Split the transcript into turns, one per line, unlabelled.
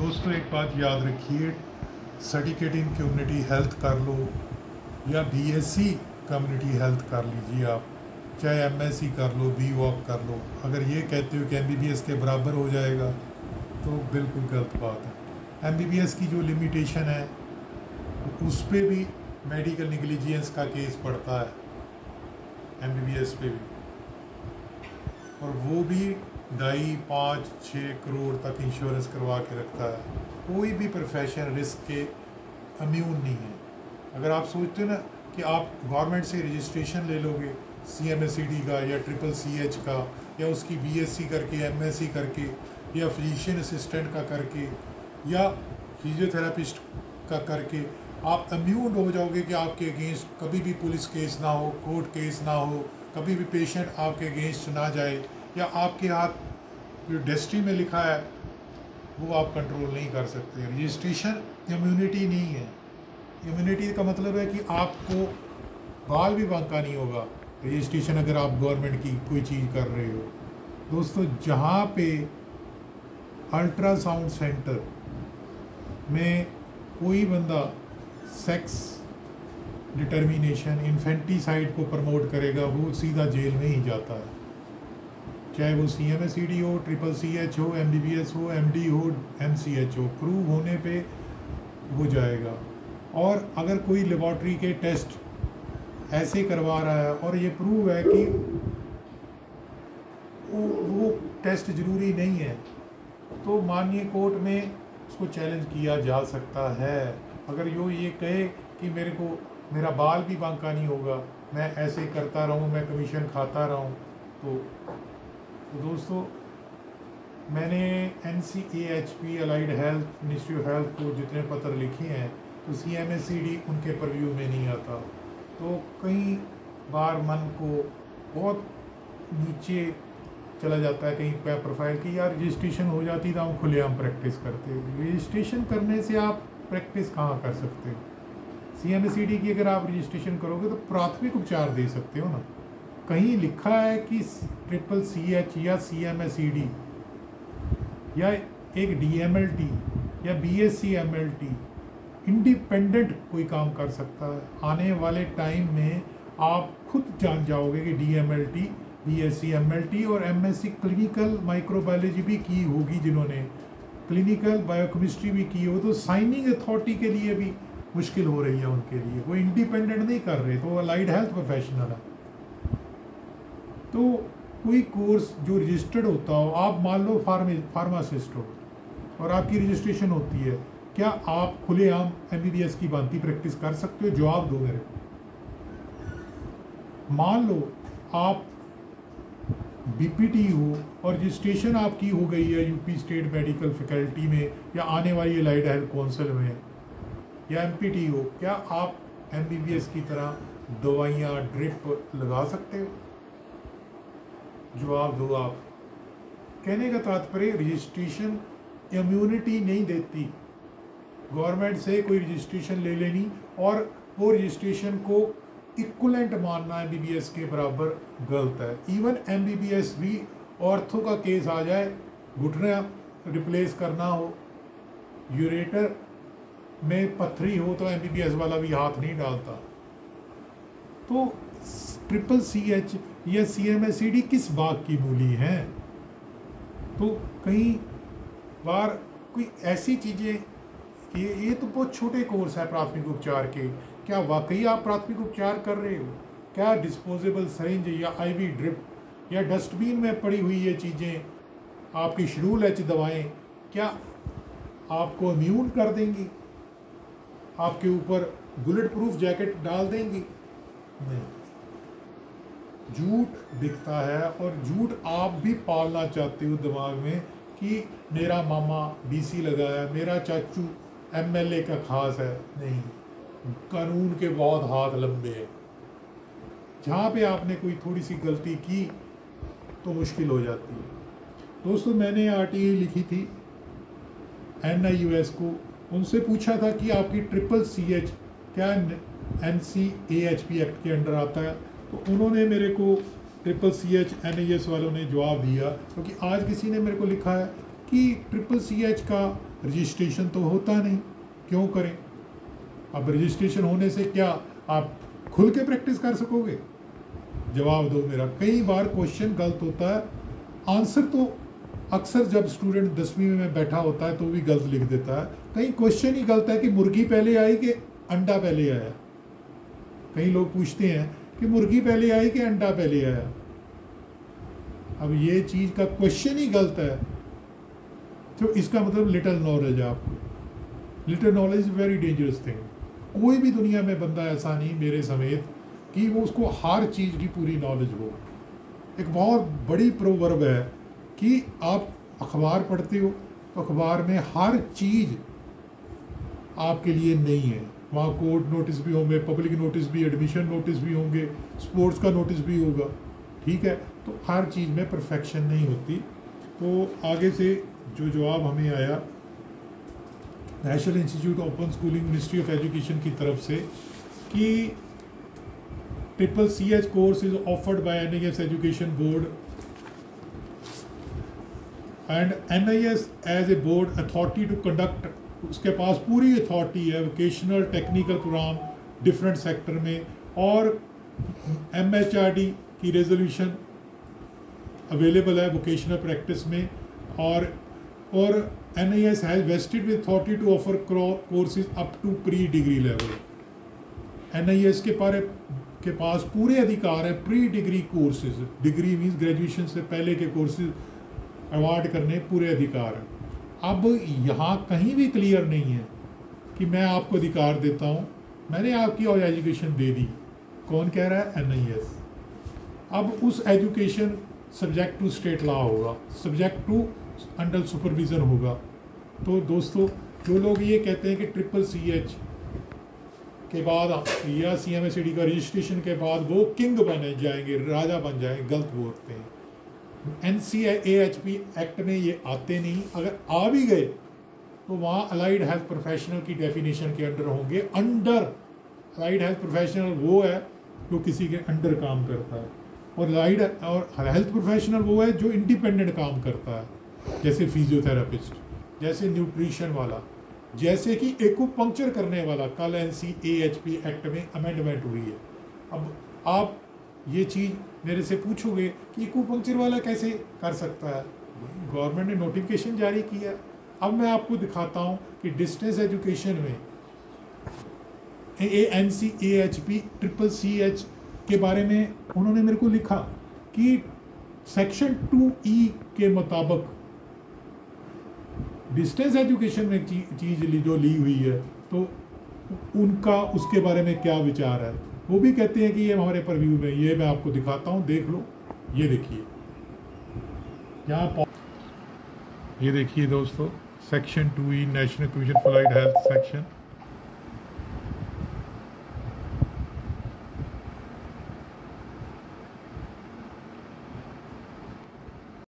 दोस्तों एक बात याद रखिए, सर्टिफिकेट इन कम्युनिटी हेल्थ कर लो या बीएससी कम्युनिटी हेल्थ कर लीजिए आप, चाहे एमएससी कर लो, बीवॉक कर लो, अगर ये कहते हो कि एमबीबीएस के बराबर हो जाएगा तो बिल्कुल गलत बात है। एमबीबीएस की जो लिमिटेशन है उस पर भी मेडिकल नेग्लिजियंस का केस पड़ता है एमबीबीएस पे भी, और वो भी 2.5-5-6 करोड़ तक इंश्योरेंस करवा के रखता है। कोई भी प्रोफेशन रिस्क के इम्यून नहीं है। अगर आप सोचते हो ना कि आप गवर्नमेंट से रजिस्ट्रेशन ले लोगे CMSCD का या CCC का, या उसकी BSc करके MSc करके या फिजिशियन असिस्टेंट का करके या फिजियोथेरापिस्ट का करके, आप इम्यून हो जाओगे कि आपके अगेंस्ट कभी भी पुलिस केस ना हो, कोर्ट केस ना हो, कभी भी पेशेंट आपके अगेंस्ट ना जाए, या आपके हाथ जो डेस्टिनी में लिखा है वो आप कंट्रोल नहीं कर सकते। रजिस्ट्रेशन इम्यूनिटी नहीं है। इम्यूनिटी का मतलब है कि आपको बाल भी बांका नहीं होगा रजिस्ट्रेशन अगर आप गवर्नमेंट की कोई चीज़ कर रहे हो। दोस्तों, जहाँ पे अल्ट्रासाउंड सेंटर में कोई बंदा सेक्स डिटर्मिनेशन, इन्फेंटिसाइड को प्रमोट करेगा, वो सीधा जेल में ही जाता है, चाहे वो CMSCD हो, CCC हो, MBBS हो, MD हो, MCH हो, प्रूव होने पे वो जाएगा। और अगर कोई लेबॉर्ट्री के टेस्ट ऐसे करवा रहा है और ये प्रूव है कि वो टेस्ट ज़रूरी नहीं है, तो माननीय कोर्ट में उसको चैलेंज किया जा सकता है। अगर ये कहे कि मेरा बाल भी बांका नहीं होगा, मैं ऐसे करता रहूँ, मैं कमीशन खाता रहूँ, तो दोस्तों मैंने NCAHP allied health, ministry of health को जितने पत्र लिखे हैं तो CMSCD उनके परव्यू में नहीं आता। तो कई बार मन को बहुत नीचे चला जाता है, कहीं पे प्रोफाइल की यार रजिस्ट्रेशन हो जाती तो हम खुलेआम प्रैक्टिस करते। रजिस्ट्रेशन करने से आप प्रैक्टिस कहाँ कर सकते हो? CMSCD की अगर आप रजिस्ट्रेशन करोगे तो प्राथमिक उपचार दे सकते हो ना। कहीं लिखा है कि CCC या CMSCD या एक DMLT या BSc MLT इंडिपेंडेंट कोई काम कर सकता है? आने वाले टाइम में आप खुद जान जाओगे कि DMLT, BSc MLT और MSc क्लिनिकल माइक्रोबायोलॉजी भी की होगी, जिन्होंने क्लिनिकल बायोकेमिस्ट्री भी की हो, तो साइनिंग अथॉरिटी के लिए भी मुश्किल हो रही है उनके लिए। वो इंडिपेंडेंट नहीं कर रहे, तो वो अलाइड हेल्थ प्रोफेशनल है। तो कोई कोर्स जो रजिस्टर्ड होता हो, आप मान लो फार्मासिस्ट हो और आपकी रजिस्ट्रेशन होती है, क्या आप खुलेआम MBBS की भांति प्रैक्टिस कर सकते हो? जवाब दो मेरे को। मान लो आप BPT हो और रजिस्ट्रेशन आपकी हो गई है UP स्टेट मेडिकल फैकल्टी में या आने वाली अलाइड हेल्थ काउंसिल में, या MPT हो, क्या आप MBBS की तरह दवाइयाँ ड्रिप लगा सकते हो? जवाब दो आप। कहने का तात्पर्य, रजिस्ट्रेशन इम्यूनिटी नहीं देती। गवर्नमेंट से कोई रजिस्ट्रेशन ले लेनी और वो रजिस्ट्रेशन को इक्वलेंट मानना MBBS के बराबर गलत है। इवन MBBS भी ऑर्थो का केस आ जाए, घुटना रिप्लेस करना हो, यूरेटर में पथरी हो, तो MBBS वाला भी हाथ नहीं डालता। तो CCC या CMSCD किस बात की मूली है? तो कई बार कोई ऐसी चीज़ें, ये तो बहुत छोटे कोर्स है प्राथमिक उपचार के, क्या वाकई आप प्राथमिक उपचार कर रहे हो? क्या डिस्पोजेबल सरिंज या IV ड्रिप या डस्टबिन में पड़ी हुई ये चीज़ें, आपकी शेड्यूल H दवाएं, क्या आपको इम्यून कर देंगी? आपके ऊपर बुलेट प्रूफ जैकेट डाल देंगी? नहीं। झूठ दिखता है, और झूठ आप भी पालना चाहते हो दिमाग में कि मेरा मामा DC लगाया, मेरा चाचू MLA का खास है। नहीं, कानून के बहुत हाथ लंबे हैं। जहाँ पे आपने कोई थोड़ी सी गलती की तो मुश्किल हो जाती है। दोस्तों, मैंने RTI लिखी थी NIUS को, उनसे पूछा था कि आपकी CCC क्या NCAHP एक्ट के अंडर आता है, तो उन्होंने मेरे को CCC NIS वालों ने जवाब दिया, क्योंकि आज किसी ने मेरे को लिखा है कि कि CCC का रजिस्ट्रेशन तो होता नहीं, क्यों करें? अब रजिस्ट्रेशन होने से क्या आप खुल के प्रैक्टिस कर सकोगे? जवाब दो मेरा। कई बार क्वेश्चन गलत होता है, आंसर तो अक्सर जब स्टूडेंट 10वीं में बैठा होता है तो भी गलत लिख देता है। कहीं क्वेश्चन ही गलत है कि मुर्गी पहले आई कि अंडा पहले आया। कई लोग पूछते हैं कि मुर्गी पहले आई कि अंडा पहले आया। अब ये चीज़ का क्वेश्चन ही गलत है, तो इसका मतलब लिटिल नॉलेज है आपको। Little knowledge is very dangerous thing. कोई भी दुनिया में बंदा ऐसा नहीं, मेरे समेत, कि वो उसको हर चीज़ की पूरी नॉलेज हो। एक बहुत बड़ी प्रोवर्ब है कि आप अखबार पढ़ते हो तो अखबार में हर चीज़ आपके लिए नहीं है। वहाँ कोर्ट नोटिस भी होंगे, पब्लिक नोटिस भी, एडमिशन नोटिस भी होंगे, स्पोर्ट्स का नोटिस भी होगा, ठीक है? तो हर चीज़ में परफेक्शन नहीं होती। तो आगे से जो जवाब हमें आया national institute open schooling ministry of education की तरफ से कि CCC course is offered by NIS education board and NIS as a board authority to conduct, उसके पास पूरी अथॉरिटी है vocational technical programme different sector में, और MHRD की रेजोल्यूशन अवेलेबल है वोकेशनल प्रैक्टिस में, और NIS has vested with authority to offer courses up to pre degree level. NIS के पास पूरे अधिकार है pre degree courses, degree means graduation से पहले के कोर्सेज अवार्ड करने पूरे अधिकार हैं। अब यहाँ कहीं भी क्लियर नहीं है कि मैं आपको अधिकार देता हूँ, मैंने आपकी और एजुकेशन दे दी। कौन कह रहा है? NIS। अब उस education subject to state law होगा, सब्जेक्ट टू अंडर सुपरविज़न होगा। तो दोस्तों, जो लोग ये कहते हैं कि CCC के बाद या CMSED का रजिस्ट्रेशन के बाद वो किंग बने जाएंगे, राजा बन जाएंगे, गलत बोलते हैं। NCAHP एक्ट में ये आते नहीं, अगर आ भी गए तो वहाँ अलाइड हेल्थ प्रोफेशनल की डेफिनेशन के अंडर होंगे। अंडर अलाइड हेल्थ प्रोफेशनल वो है जो किसी के अंडर काम करता है, और अलाइड और हेल्थ प्रोफेशनल वो है जो इंडिपेंडेंट काम करता है, जैसे फिजियोथेरापिस्ट, जैसे न्यूट्रिशन वाला, जैसे कि एक्यूपंक्चर करने वाला। कल NCAHP एक्ट में अमेंडमेंट हुई है। अब आप ये चीज़ मेरे से पूछोगे कि एक्यूपंक्चर वाला कैसे कर सकता है? गवर्नमेंट ने नोटिफिकेशन जारी किया। अब मैं आपको दिखाता हूँ कि डिस्टेंस एजुकेशन में NCAHP CCC के बारे में उन्होंने मेरे को लिखा कि सेक्शन 2E के मुताबिक डिस्टेंस एजुकेशन में चीज़ जो ली हुई है, तो उनका उसके बारे में क्या विचार है। वो भी कहते हैं कि ये हमारे परव्यू में, ये मैं आपको दिखाता हूँ, देख लो। ये देखिए, यहाँ ये देखिए दोस्तों, section 2E national commission for allied health section,